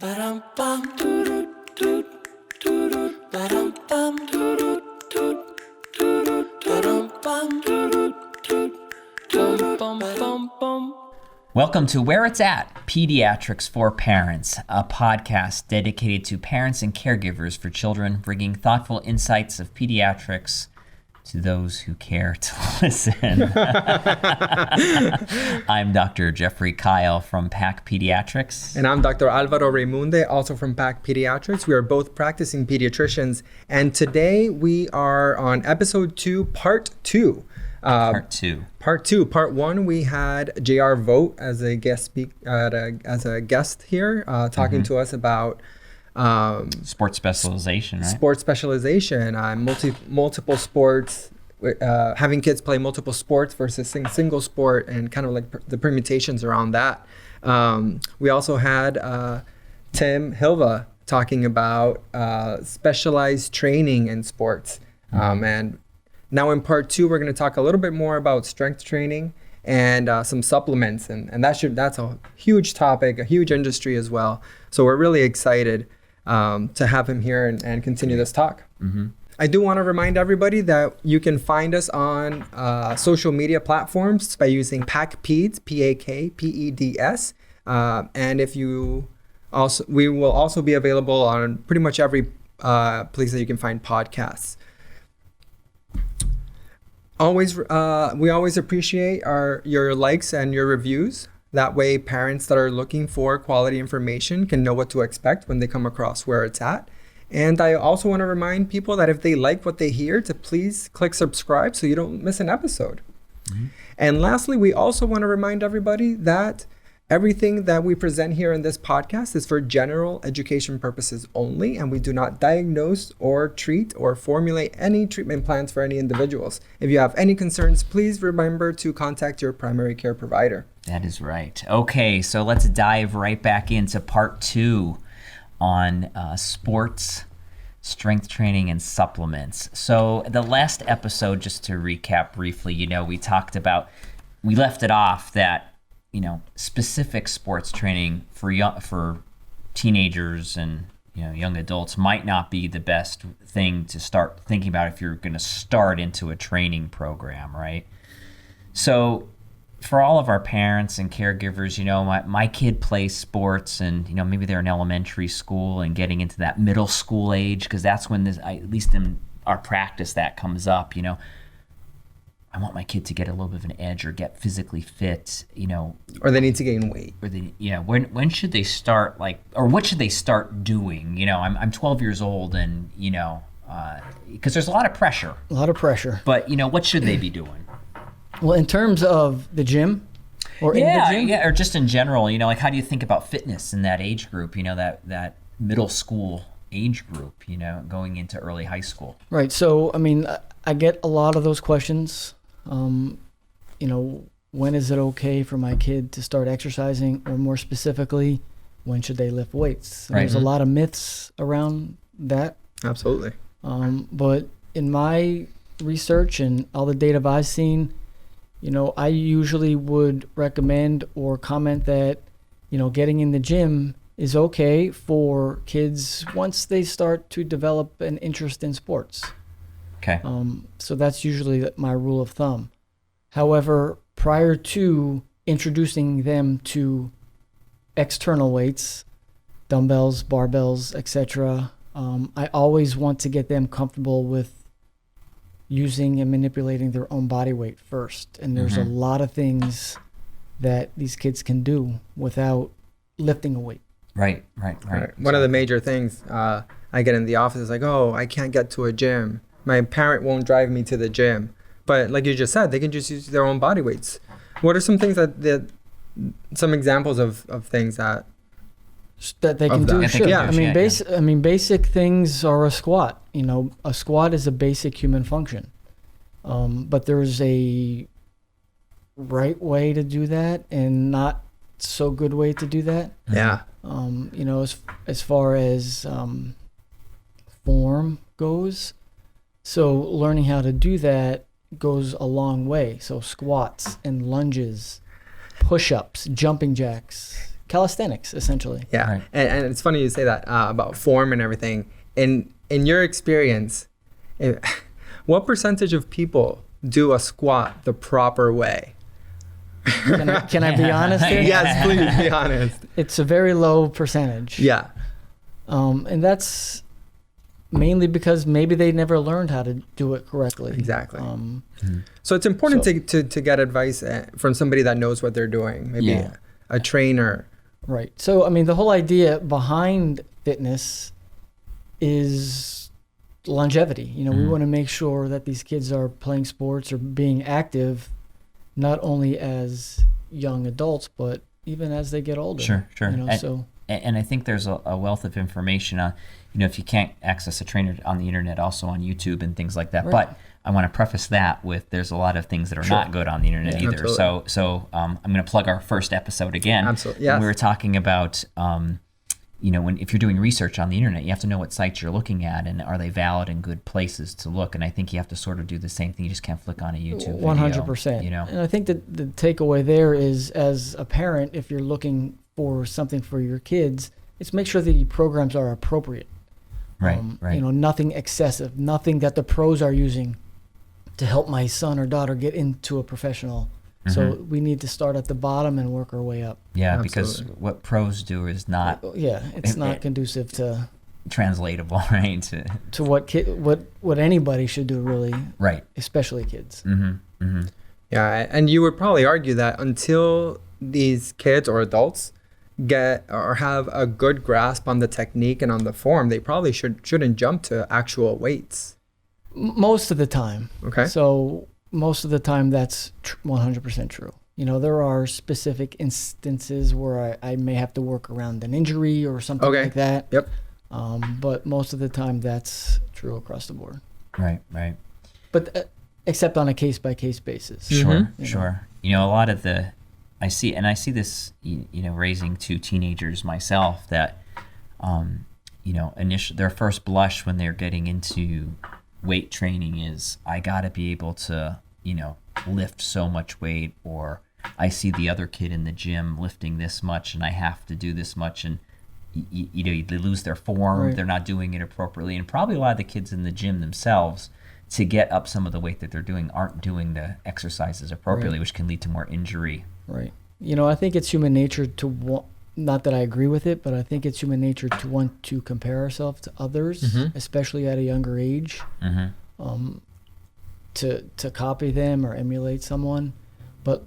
Welcome to Where It's At, Pediatrics for Parents, a podcast dedicated to parents and caregivers for children, bringing thoughtful insights of pediatrics to those who care to listen. I'm Dr. Jeffrey Kyle from PAK Pediatrics. And I'm Dr. Alvaro Raimunde, also from PAK Pediatrics. We are both practicing pediatricians. And today we are on episode 2, part 2. Part 1, we had JR Vogt as a guest here, talking to us about sports specialization, right? Sports specialization, multiple sports, having kids play multiple sports versus single sport, and kind of like the permutations around that. We also had Tim Hilva talking about specialized training in sports, and now in part 2, we're going to talk a little bit more about strength training and some supplements, and that's a huge topic, a huge industry as well. So we're really excited to have him here and continue this talk. Mm-hmm. I do want to remind everybody that you can find us on social media platforms by using PAK Peds, PAK PEDS, and we will also be available on pretty much every place that you can find podcasts. We always appreciate your likes and your reviews. That way, parents that are looking for quality information can know what to expect when they come across Where It's At. And I also want to remind people that if they like what they hear, to please click subscribe so you don't miss an episode. Mm-hmm. And lastly, we also want to remind everybody that everything that we present here in this podcast is for general education purposes only, and we do not diagnose or treat or formulate any treatment plans for any individuals. If you have any concerns, please remember to contact your primary care provider. That is right. Okay, so let's dive right back into part 2 on sports, strength training, and supplements. So the last episode, just to recap briefly, we left it off that specific sports training for teenagers and young adults might not be the best thing to start thinking about if you're going to start into a training program, right? So for all of our parents and caregivers, my kid plays sports, and maybe they're in elementary school and getting into that middle school age, because that's when at least in our practice that comes up. I want my kid to get a little bit of an edge or get physically fit, or they need to gain weight. Or when should they start, or what should they start doing? I'm 12 years old, and because there's a lot of pressure. But what should they be doing? Well, in terms of the gym, or in the gym? Yeah, or just in general, how do you think about fitness in that age group? That middle school age group, going into early high school. Right. So, I get a lot of those questions. When is it okay for my kid to start exercising, or more specifically, when should they lift weights? Right. There's a lot of myths around that. Absolutely. But in my research and all the data I've seen, I usually would recommend or comment that, getting in the gym is okay for kids once they start to develop an interest in sports. Okay. So that's usually my rule of thumb. However, prior to introducing them to external weights, dumbbells, barbells, etc., I always want to get them comfortable with using and manipulating their own body weight first. And there's a lot of things that these kids can do without lifting a weight. Right. One of the major things I get in the office is like, oh, I can't get to a gym. My parent won't drive me to the gym. But like you just said, they can just use their own body weights. What are some things some examples of things that they can do? Sure. Yeah. Basic things are a squat. A squat is a basic human function. But there's a right way to do that and not so good way to do that. Yeah. As far as form goes, so learning how to do that goes a long way. So squats and lunges, push-ups, jumping jacks, calisthenics, essentially. Yeah, Right. and it's funny you say that about form and everything. In your experience, what percentage of people do a squat the proper way? Can I be honest here? Yes, please be honest. It's a very low percentage. Yeah, And that's mainly because maybe they never learned how to do it correctly. exactly. Mm-hmm. So it's important So- to get advice from somebody that knows what they're doing. Maybe Yeah. a trainer. Right. So, I mean, the whole idea behind fitness is longevity. You know, we Mhm. want to make sure that these kids are playing sports or being active, not only as young adults, but even as they get older. Sure. You know, And- so And I think there's a wealth of information on, if you can't access a trainer on the internet, also on YouTube and things like that. Right. But I want to preface that with there's a lot of things that are Sure. not good on the internet Yeah. either. Absolutely. So I'm going to plug our first episode again. Absolutely, And yes. we were talking about, if you're doing research on the internet, you have to know what sites you're looking at and are they valid and good places to look. And I think you have to sort of do the same thing. You just can't flick on a YouTube video. 100%. And I think that the takeaway there is, as a parent, if you're looking for something for your kids, it's make sure that your programs are appropriate. Right. You know, nothing excessive, nothing that the pros are using to help my son or daughter get into a professional. So we need to start at the bottom and work our way up. Yeah, because Absolutely. what pros do is not Yeah, it's It- not it- conducive to translatable, right? what anybody should do, really, Right. especially kids. Mm-hmm. Mm-hmm. Yeah, and you would probably argue that until these kids or adults get or have a good grasp on the technique and on the form, they probably shouldn't jump to actual weights. Most of the time. Okay. So most of the time, that's 100% true. You know, there are specific instances where I may have to work around an injury or something Okay. like that. Yep. But most of the time, that's true across the board. Right. But except on a case-by-case basis. Sure. Mhm. Sure. A lot of I see this, raising two teenagers myself that, their first blush when they're getting into weight training is, I got to be able to, lift so much weight, or I see the other kid in the gym lifting this much and I have to do this much, and they lose their form. Right. They're not doing it appropriately, and probably a lot of the kids in the gym themselves, to get up some of the weight that they're doing, aren't doing the exercises appropriately, Right. which can lead to more injury. Right. You know, I think it's human nature to want, not that I agree with it, but I think it's human nature to want to compare ourselves to others, Mhm. especially at a younger age, Mm-hmm. to copy them or emulate someone. But,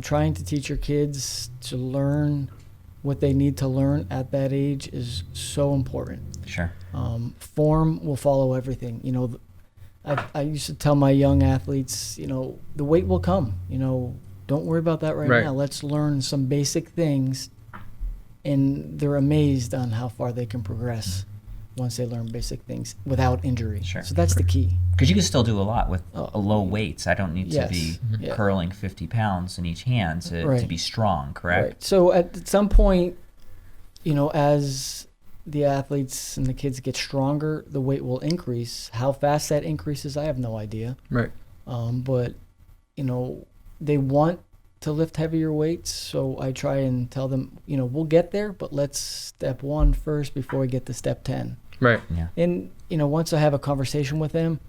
trying to teach your kids to learn what they need to learn at that age is so important. Sure. Form will follow everything. I used to tell my young athletes, the weight will come. Don't worry about that right Right. now. Let's learn some basic things. And they're amazed on how far they can progress once they learn basic things without injury. Sure. So that's the key. Because you can still do a lot with Oh. low weights. I don't need to Yes. be Yeah. curling 50 pounds in each hand to Right. be strong, correct? Right. So at some point, as the athletes and the kids get stronger, the weight will increase. How fast that increases, I have no idea. Right. But they want to lift heavier weights, so I try and tell them, we'll get there, but let's step 1 first before we get to step 10. Right. Yeah. And once I have a conversation with them,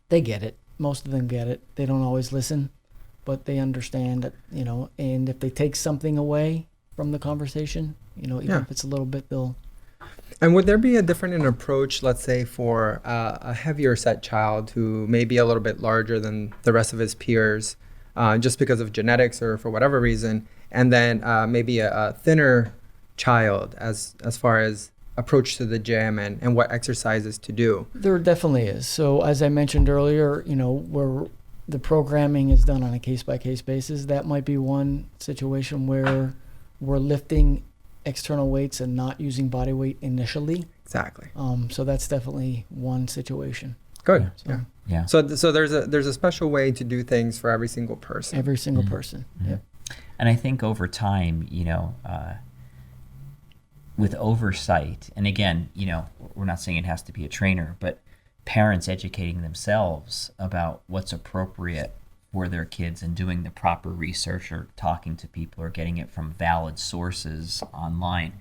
they get it. Most of them get it. They don't always listen, but they understand that, and if they take something away from the conversation, even Yeah. if it's a little bit, they'll. And would there be a different approach, let's say, for a heavier set child who may be a little bit larger than the rest of his peers, just because of genetics or for whatever reason, and then maybe a thinner child as far as approach to the gym and what exercises to do? There definitely is. So as I mentioned earlier, where the programming is done on a case-by-case basis, that might be one situation where we're lifting external weights and not using body weight initially. Exactly. So that's definitely one situation. Good. So Yeah. Yeah. So there's a special way to do things for every single person. every single Mhm. person. Mhm. Yep. And I think over time, with oversight, and again, we're not saying it has to be a trainer, but parents educating themselves about what's appropriate for their kids and doing the proper research or talking to people or getting it from valid sources online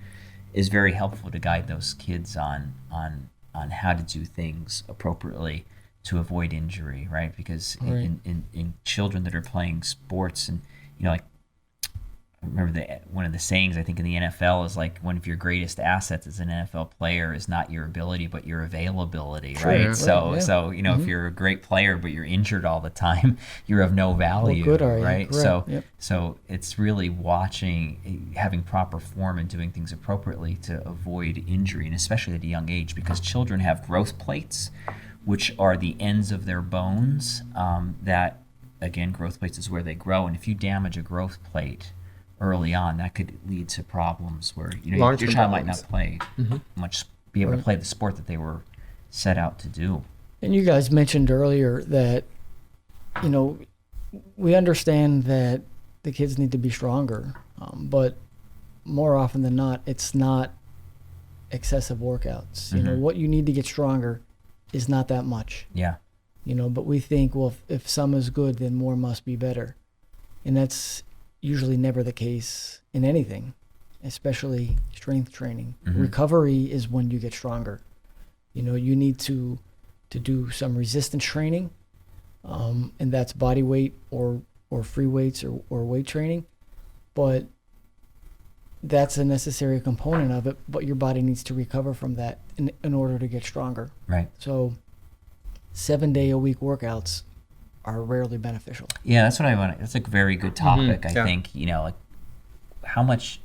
is very helpful to guide those kids on how to do things appropriately to avoid injury, right? Because Right. in children that are playing sports, and like I remember one of the sayings I think in the NFL is like, one of your greatest assets as an NFL player is not your ability but your availability, right? Yeah. So Right, yeah. if you're a great player but you're injured all the time, you're of no value, good are you? right? Correct. Yep. So it's really having proper form and doing things appropriately to avoid injury, and especially at a young age, because children have growth plates, which are the ends of their bones. That again, growth plates is where they grow, and if you damage a growth plate early on, that could lead to problems where your Long-term child might problems. not play be able to play the sport that they were set out to do. And you guys mentioned earlier that, we understand that the kids need to be stronger, but more often than not, it's not excessive workouts. What you need to get stronger is not that much. Yeah. But we think, well, if some is good, then more must be better. And that's usually never the case in anything, especially strength training. Recovery is when you get stronger. You need to do some resistance training, and that's body weight or free weights or weight training. But that's a necessary component of it, but your body needs to recover from that in order to get stronger. Right. So 7-day-a-week workouts are rarely beneficial. Yeah, that's what I want. That's a very good topic. I Yeah. think, like, how much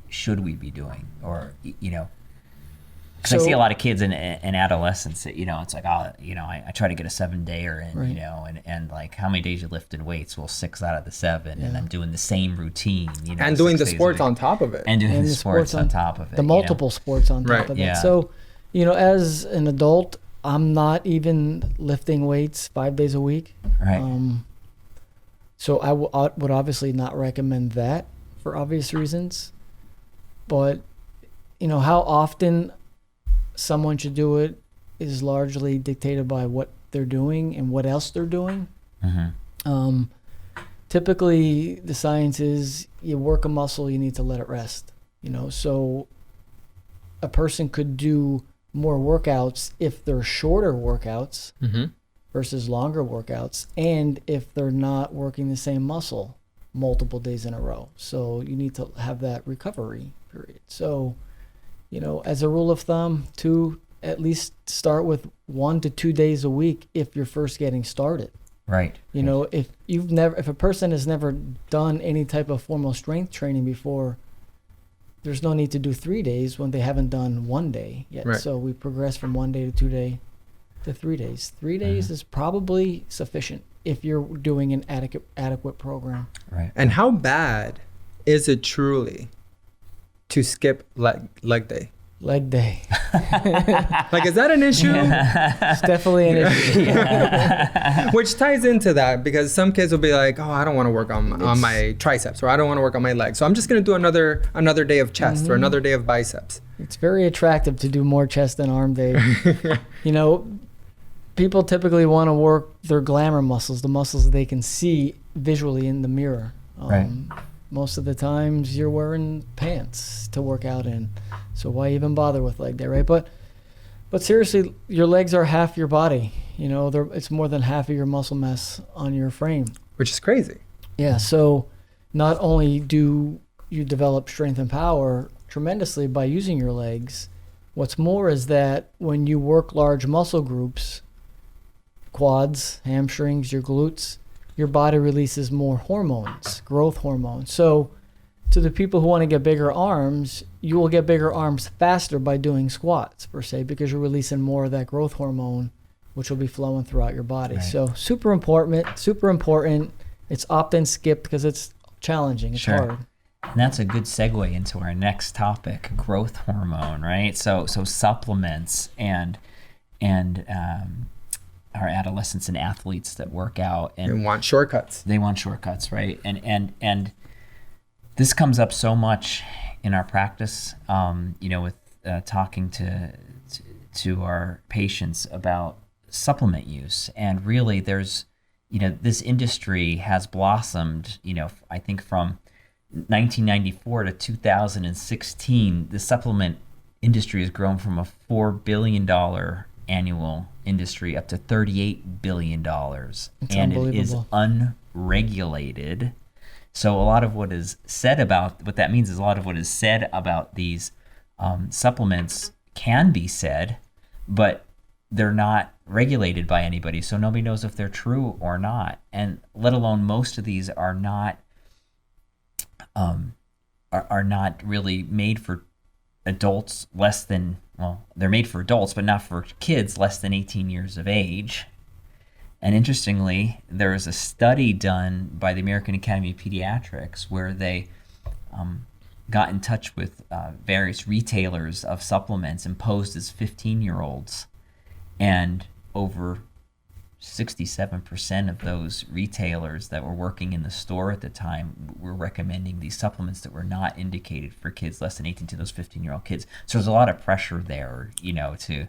should we be doing? Or, because I see a lot of kids in adolescence that, it's like, I try to get a 7-dayer in, Right. and like, how many days you lifted weights? Well, 6 out of the 7, and Yeah. I'm doing the same routine, And doing 6 the days a sports week. on top of it. And doing And the the sports sports on top of it. The multiple sports on top Right. of it. Yeah. So, as an adult, I'm not even lifting weights 5 days a week. Right. So I would obviously not recommend that for obvious reasons. But, how often someone should do it is largely dictated by what they're doing and what else they're doing. Typically, the science is you work a muscle, you need to let it rest. So a person could do more workouts if they're shorter workouts versus longer workouts, and if they're not working the same muscle multiple days in a row. So you need to have that recovery period. So, as a rule of thumb, at least start with 1 to 2 days a week if you're first getting started. Right. If a person has never done any type of formal strength training before, there's no need to do 3 days when they haven't done 1 day yet. Right. So we progress from 1 day to 2 day to 3 days. 3 days is probably sufficient if you're doing an adequate program. Right. And how bad is it truly to skip leg day? Leg day. Like, is that an issue? It's definitely an issue. Which ties into that, because some kids will be like, oh, I don't want to work on my triceps, or I don't want to work on my legs, so I'm just going to do another day of chest or another day of biceps. It's very attractive to do more chest and arm day. People typically want to work their glamour muscles, the muscles that they can see visually in the mirror. Right. Most of the times you're wearing pants to work out in, so why even bother with leg day, right? But seriously, your legs are half your body. It's more than half of your muscle mass on your frame. Which is crazy. Yeah, so not only do you develop strength and power tremendously by using your legs, what's more is that when you work large muscle groups, quads, hamstrings, your glutes, your body releases more hormones, growth hormones. So to the people who want to get bigger arms, you will get bigger arms faster by doing squats, per se, because you're releasing more of that growth hormone, which will be flowing throughout your body. Right. So super important. It's opt and skip because it's challenging. It's Sure. hard. And that's a good segue into our next topic, growth hormone, right? So supplements and our adolescents and athletes that work out They want shortcuts. they want shortcuts, right? And this comes up so much in our practice, with talking to our patients about supplement use. And really, there's this industry has blossomed, I think from 1994 to 2016, the supplement industry has grown from a $4 billion annual industry up to $38 billion. And it is unregulated. So a lot of what is said about, what that means is a lot of what is said about these supplements can be said, but they're not regulated by anybody. So nobody knows if they're true or not. And let alone most of these are not really made for adults less than, they're made for adults, but not for kids less than 18 years of age. And interestingly, there was a study done by the American Academy of Pediatrics where they got in touch with various retailers of supplements and posed as 15-year-olds. And over 67% of those retailers that were working in the store at the time were recommending these supplements that were not indicated for kids less than 18 to those 15-year-old kids. So there's a lot of pressure there, to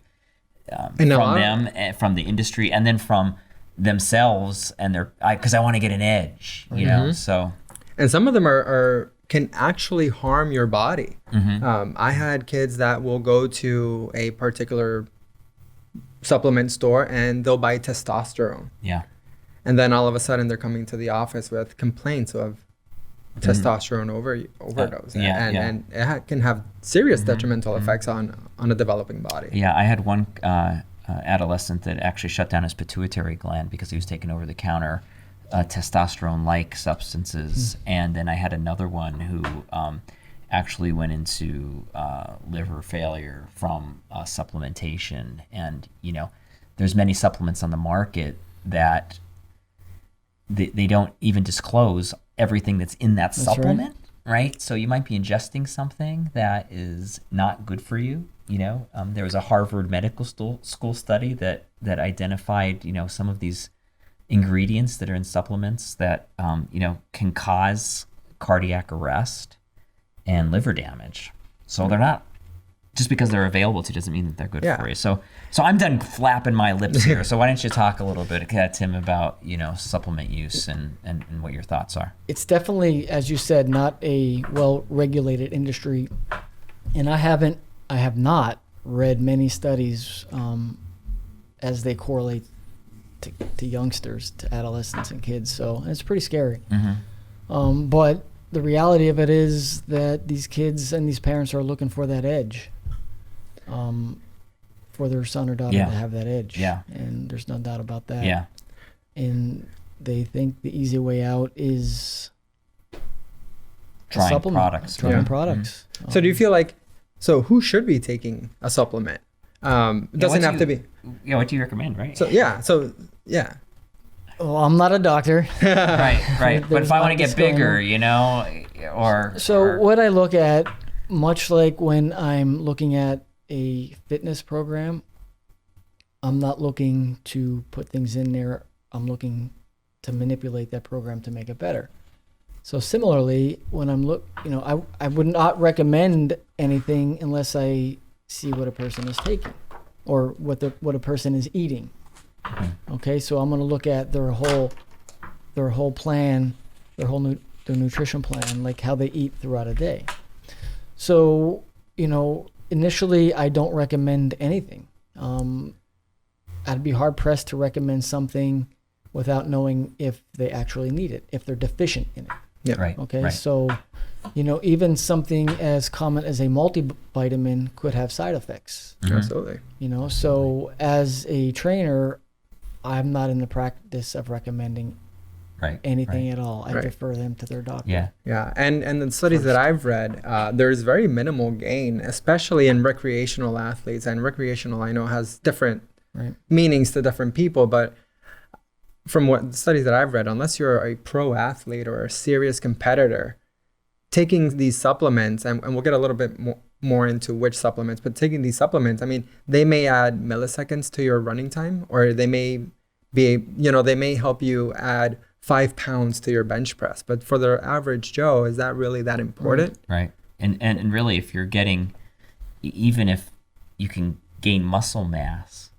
from them, from the industry, and then from themselves, and because I want to get an edge, so. And some of them can actually harm your body. I had kids that will go to a particular supplement store and they'll buy testosterone. Yeah. And then all of a sudden they're coming to the office with complaints of testosterone overdose. And it can have serious detrimental effects on a developing body. Yeah, I had one adolescent that actually shut down his pituitary gland because he was taking over-the-counter testosterone-like substances. And then I had another one who actually went into liver failure from supplementation. And, there's many supplements on the market that they don't even disclose everything that's in that supplement, right? So you might be ingesting something that is not good for you. There was a Harvard Medical School study that identified, some of these ingredients that are in supplements that, can cause cardiac arrest and liver damage. So they're not, just because they're available to doesn't mean that they're good for you. So I'm done flapping my lips here. So why don't you talk a little bit, Tim, about, supplement use and what your thoughts are? It's definitely, as you said, not a well-regulated industry. And I have not read many studies as they correlate to youngsters, to adolescents and kids. So it's pretty scary. But the reality of it is that these kids and these parents are looking for that edge, for their son or daughter to have that edge. Yeah. And there's no doubt about that. Yeah. And they think the easy way out is trying products. So do you feel like, who should be taking a supplement? It doesn't have to be. Yeah, what do you recommend, right? Well, I'm not a doctor. Right. But if I want to get bigger, what I look at, much like when I'm looking at a fitness program, I'm not looking to put things in there. I'm looking to manipulate that program to make it better. So similarly, when I'm I would not recommend anything unless I see what a person is taking or what a person is eating. Okay, so I'm going to look at their whole plan, their nutrition plan, like how they eat throughout a day. So, initially I don't recommend anything. I'd be hard pressed to recommend something without knowing if they actually need it, if they're deficient in it. Yeah. Right. Okay. Right. So, even something as common as a multivitamin could have side effects. Absolutely. So as a trainer, I'm not in the practice of recommending anything at all. I refer them to their doctor. Yeah. And the studies that I've read, there's very minimal gain, especially in recreational athletes. And recreational, I know, has different meanings to different people, but from what the studies that I've read, unless you're a pro athlete or a serious competitor, taking these supplements, and we'll get a little bit more into which supplements, but taking these supplements, they may add milliseconds to your running time, or they may be, they may help you add 5 pounds to your bench press. But for the average Joe, is that really that important? Right. And really, if you're getting, even if you can gain muscle mass,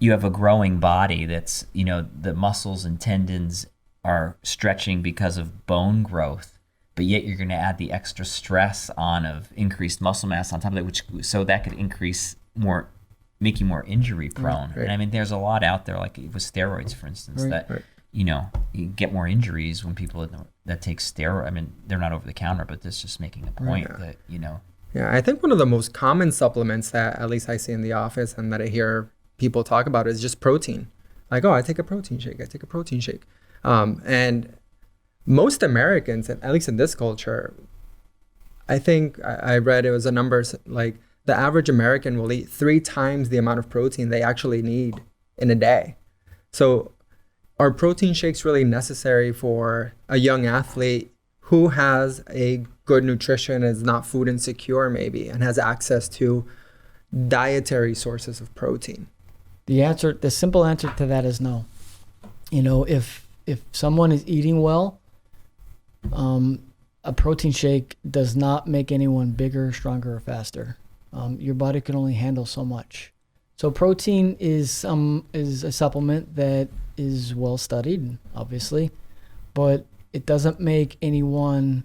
you have a growing body that's, the muscles and tendons are stretching because of bone growth, but yet you're going to add the extra stress on of increased muscle mass on top of that, so that could make you more injury prone. Right. And there's a lot out there, like with steroids, for instance, that you get more injuries when people that take steroids. They're not over the counter, but this is just making a point that Yeah, I think one of the most common supplements that at least I see in the office and that I hear people talk about is just protein. Like, I take a protein shake. And most Americans, at least in this culture, I think I read it was a number like the average American will eat 3 times the amount of protein they actually need in a day. So are protein shakes really necessary for a young athlete who has a good nutrition, is not food insecure maybe, and has access to dietary sources of protein? The simple answer to that is no. If someone is eating well, a protein shake does not make anyone bigger, stronger, or faster. Your body can only handle so much. So protein is a supplement that is well studied, obviously, but it doesn't make anyone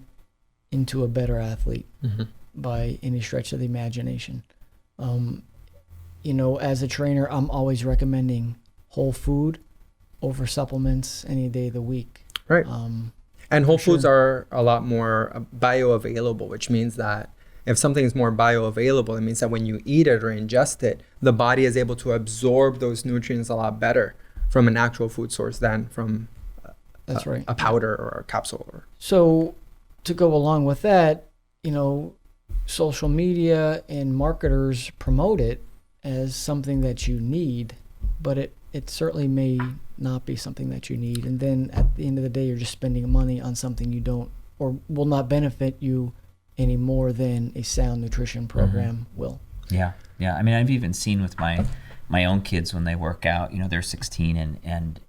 into a better athlete by any stretch of the imagination. As a trainer, I'm always recommending whole food over supplements any day of the week. Right. And whole foods are a lot more bioavailable, which means that if something is more bioavailable, it means that when you eat it or ingest it, the body is able to absorb those nutrients a lot better from an actual food source than from a powder or a capsule. So to go along with that, social media and marketers promote it as something that you need, but it certainly may not be something that you need. And then at the end of the day, you're just spending money on something you don't or will not benefit you any more than a sound nutrition program will. Yeah. I've even seen with my own kids when they work out, they're 16 and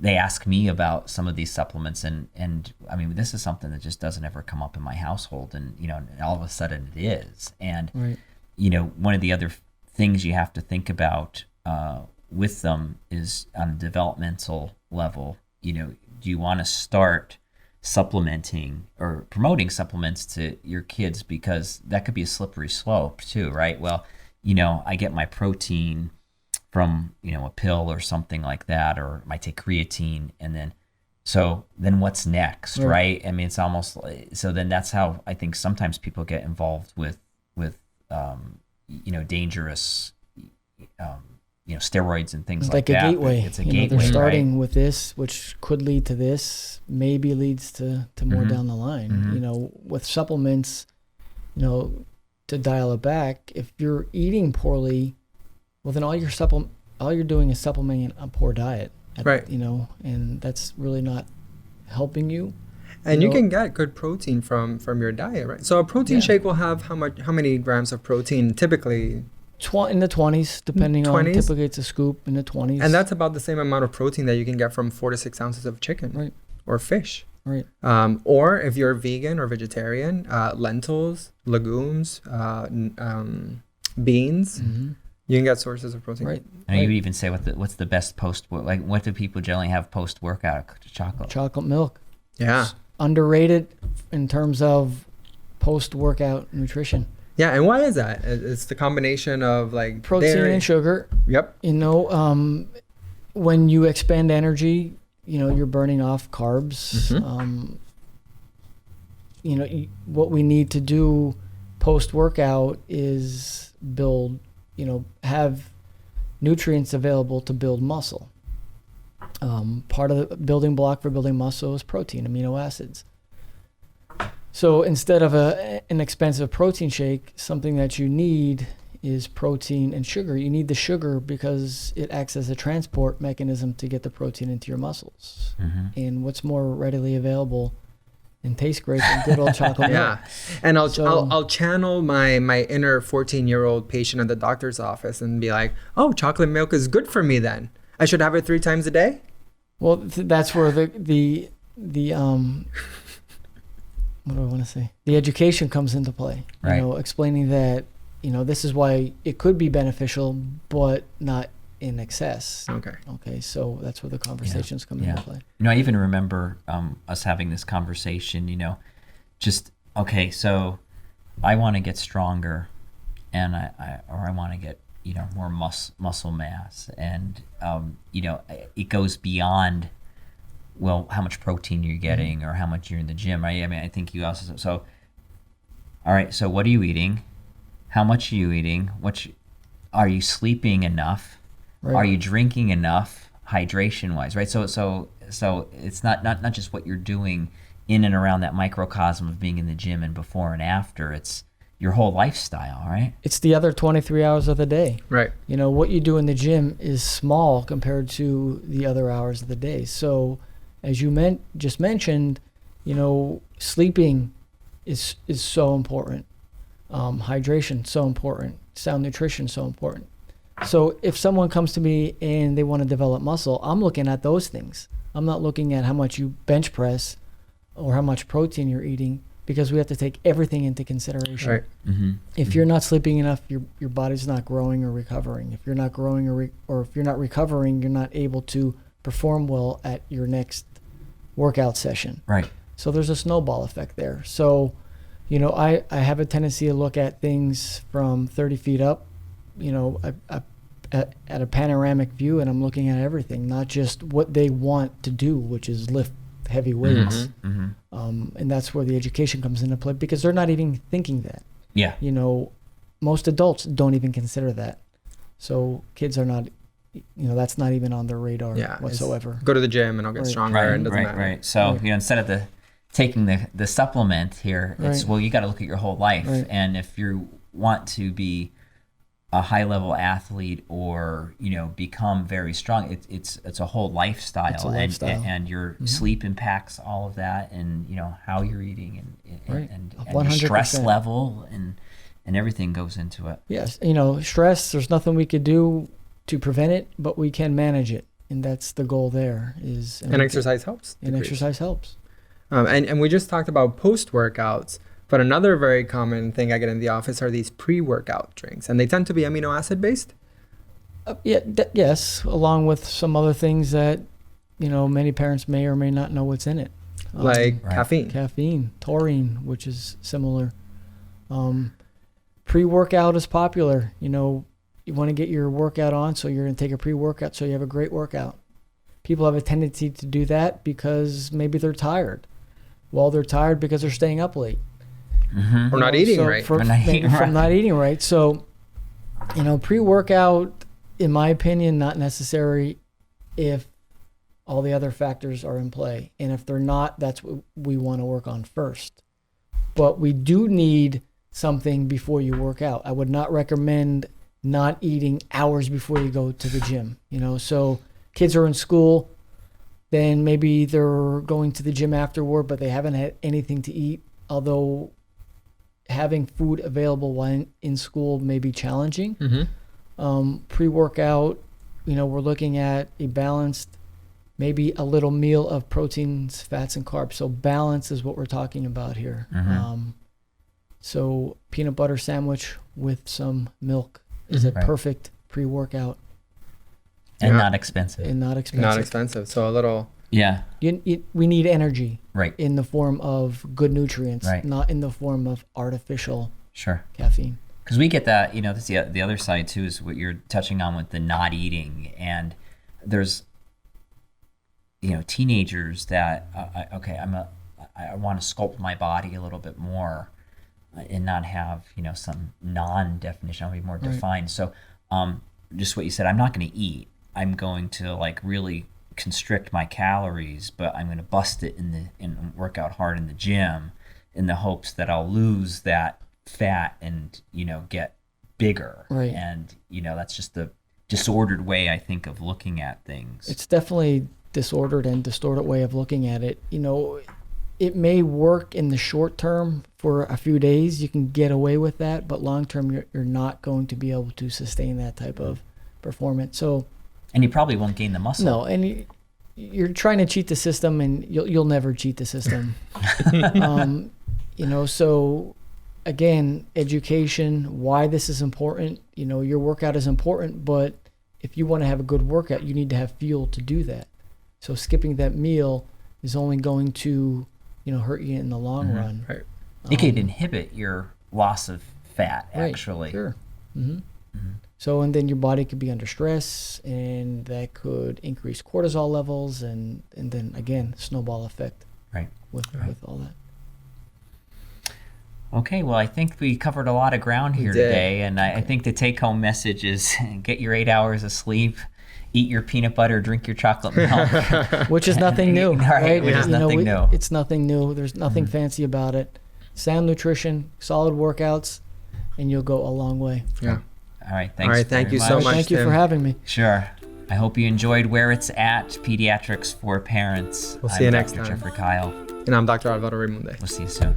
they ask me about some of these supplements and this is something that just doesn't ever come up in my household, and all of a sudden it is. And one of the other things you have to think about with them is on a developmental level, do you want to start supplementing or promoting supplements to your kids, because that could be a slippery slope too, right? Well, I get my protein from, a pill or something like that, or I take creatine, and then what's next, right? It's almost so then that's how I think sometimes people get involved with dangerous steroids and things like that. Like a gateway. It's a gateway. They're starting with this, which could lead to this, maybe leads to more down the line. With supplements, to dial it back, if you're eating poorly, well, then all you're doing is supplementing a poor diet. And that's really not helping you. And you can get good protein from your diet, right? So a protein shake will have how many grams of protein typically? In the 20s, depending on, typically it's a scoop in the 20s. And that's about the same amount of protein that you can get from 4 to 6 ounces of chicken or fish. Right. Or if you're vegan or vegetarian, lentils, legumes, beans, you can get sources of protein. Right. And you even say what's the best what do people generally have post-workout? Chocolate. Chocolate milk. Yeah. It's underrated in terms of post-workout nutrition. Yeah, and why is that? It's the combination of like protein dairy and sugar. Yep. When you expend energy, you're burning off carbs. What we need to do post-workout is build, have nutrients available to build muscle. Part of the building block for building muscle is protein, amino acids. So instead of an expensive protein shake, something that you need is protein and sugar. You need the sugar because it acts as a transport mechanism to get the protein into your muscles. And what's more readily available and tastes great than good old chocolate milk. And I'll channel my inner 14-year-old patient at the doctor's office and be like, oh, chocolate milk is good for me then. I should have it 3 times a day? Well, that's where the what do I want to say? The education comes into play. Right. Explaining that this is why it could be beneficial, but not in excess. Okay. Okay, so that's where the conversations come into play. I even remember us having this conversation, just, okay, so I want to get stronger, and I want to get, more muscle mass, and, it goes beyond, well, how much protein you're getting or how much you're in the gym, right? I mean, I think you also, so, all right, so what are you eating? How much are you eating? Are you sleeping enough? Right. Are you drinking enough hydration-wise, right? So it's not just what you're doing in and around that microcosm of being in the gym and before and after. It's your whole lifestyle, right? It's the other 23 hours of the day. Right. What you do in the gym is small compared to the other hours of the day. So as you just mentioned, sleeping is so important. Hydration, so important. Sound nutrition, so important. So if someone comes to me and they want to develop muscle, I'm looking at those things. I'm not looking at how much you bench press or how much protein you're eating, because we have to take everything into consideration. Right. Mm-hmm. If you're not sleeping enough, your body's not growing or recovering. If you're not growing or if you're not recovering, you're not able to perform well at your next workout session. Right. So there's a snowball effect there. So, I have a tendency to look at things from 30 feet up, at a panoramic view, and I'm looking at everything, not just what they want to do, which is lift heavy weights. Mm-hmm. Mm-hmm. And that's where the education comes into play, because they're not even thinking that. Yeah. Most adults don't even consider that. So kids are not, that's not even on their radar whatsoever. Go to the gym and I'll get stronger. And doesn't matter. Right. So, instead of taking the supplement here, it's, well, you got to look at your whole life. Right. And if you want to be a high level athlete or, become very strong, it's a whole lifestyle. It's a lifestyle. And your sleep impacts all of that, and, how you're eating and your 100%. stress level and everything goes into it. Yes. Stress, there's nothing we could do to prevent it, but we can manage it. And that's the goal there is. And exercise helps. And exercise helps. And we just talked about post-workouts, but another very common thing I get in the office are these pre-workout drinks, and they tend to be amino acid based. Yes, along with some other things that, many parents may or may not know what's in it. Like Caffeine, taurine, which is similar. Pre-workout is popular. You want to get your workout on, so you're going to take a pre-workout so you have a great workout. People have a tendency to do that because maybe they're tired. Well, they're tired because they're staying up late. Mm-hmm. Or not eating right. From not eating right. So, pre-workout, in my opinion, not necessary if all the other factors are in play. And if they're not, that's what we want to work on first. But we do need something before you work out. I would not recommend not eating hours before you go to the gym. So kids are in school, then maybe they're going to the gym afterward, but they haven't had anything to eat. Although having food available while in school may be challenging. Mm-hmm. Pre-workout, we're looking at a balanced, maybe a little meal of proteins, fats, and carbs. So balance is what we're talking about here. Mm-hmm. So peanut butter sandwich with some milk is a perfect pre-workout. And not expensive. Not expensive. So a little... Yeah. We need energy. Right. In the form of good nutrients, not in the form of artificial caffeine. Because we get that, that's the other side too, is what you're touching on with the not eating. And there's, teenagers that, I want to sculpt my body a little bit more and not have, some non-definition. I want to be more defined. So just what you said, I'm not going to eat. I'm going to really constrict my calories, but I'm going to bust it and work out hard in the gym in the hopes that I'll lose that fat and, get bigger. Right. And, that's just the disordered way, I think, of looking at things. It's definitely disordered and distorted way of looking at it. It may work in the short term for a few days. You can get away with that, but long term, you're not going to be able to sustain that type of performance. So, and you probably won't gain the muscle. No, and you're trying to cheat the system, and you'll never cheat the system. So again, education, why this is important. You know, your workout is important, but if you want to have a good workout, you need to have fuel to do that. So skipping that meal is only going to, you know, hurt you in the long run. Right. It could inhibit your loss of fat, actually. Right, sure. So, and then your body could be under stress, and that could increase cortisol levels, and then again, snowball effect. Right. With all that. Okay, well, I think we covered a lot of ground here today, and I think the take-home message is get your 8 hours of sleep, eat your peanut butter, drink your chocolate milk. Which is nothing new, right? Which is nothing new. It's nothing new. There's nothing fancy about it. Sound nutrition, solid workouts, and you'll go a long way. Yeah. All right, thanks. All right, thank you so much, Thank you Tim. for having me. Sure. I hope you enjoyed Where It's At, Pediatrics for Parents. We'll see you next Dr. time. Jeffrey Kyle. And I'm Dr. Alvaro Raimunde. We'll see you soon.